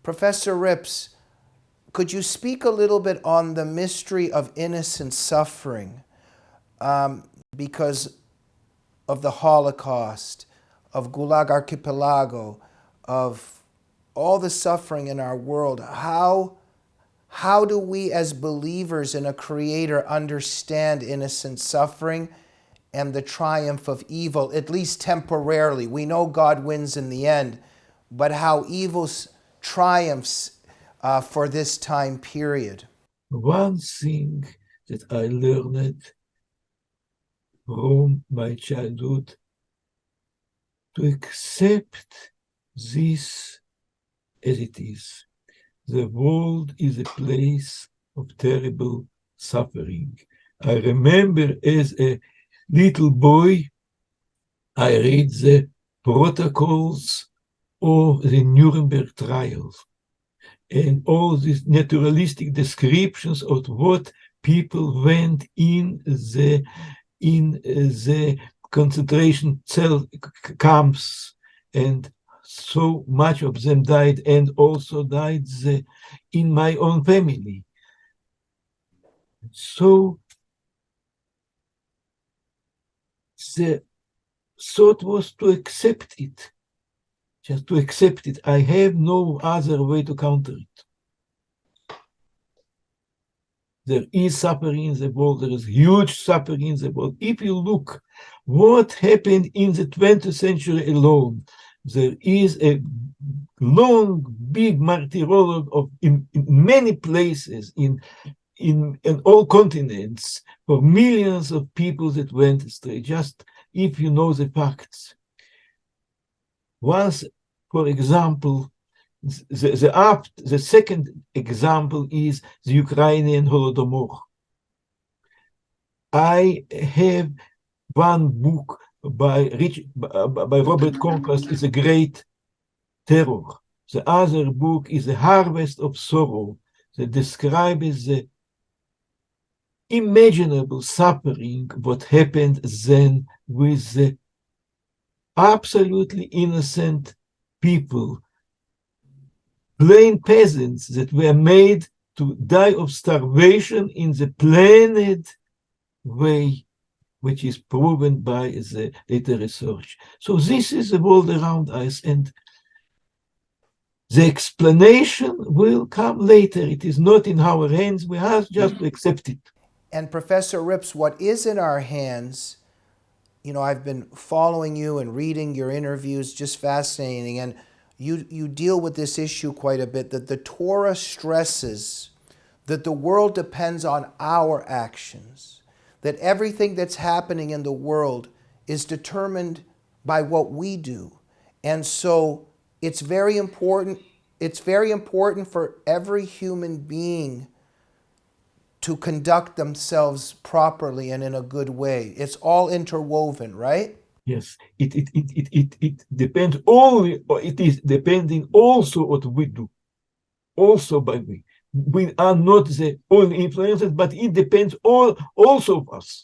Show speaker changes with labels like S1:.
S1: Professor Rips, could you speak a little bit on the mystery of innocent suffering because of the Holocaust, of Gulag Archipelago, of all the suffering in our world? How do we as believers in a Creator understand innocent suffering and the triumph of evil, at least temporarily? We know God wins in the end, but how evil triumphs for this time period.
S2: One thing that I learned from my childhood, to accept this as it is. The world is a place of terrible suffering. I remember as a little boy, I read the protocols of the Nuremberg trials and all these naturalistic descriptions of what people went in the concentration cell camps, and so much of them died, and also died in my own family. So the thought was to accept it, just to accept it. I have no other way to counter it. There is suffering in the world. There is huge suffering in the world. If you look what happened in the 20th century alone, there is a long, big martyrology in many places, in all continents, for millions of people that went astray, just if you know the facts. Once, for example, the second example is the Ukrainian Holodomor. I have one book by Robert Conquest, is A Great Terror. The other book is A Harvest of Sorrow, that describes the imaginable suffering what happened then with the absolutely innocent people, plain peasants that were made to die of starvation in the planned way, which is proven by the later research. So this is the world around us, and the explanation will come later. It is not in our hands. We have just to accept it.
S1: And Professor Rips, what is in our hands, you know, I've been following you and reading your interviews, just fascinating, and you deal with this issue quite a bit, that the Torah stresses that the world depends on our actions, that everything that's happening in the world is determined by what we do. And so it's very important for every human being to conduct themselves properly and in a good way. It's all interwoven, right?
S2: Yes, it depends only, or it is depending also what we do, also by we. We are not the only influencers, but it depends also of us.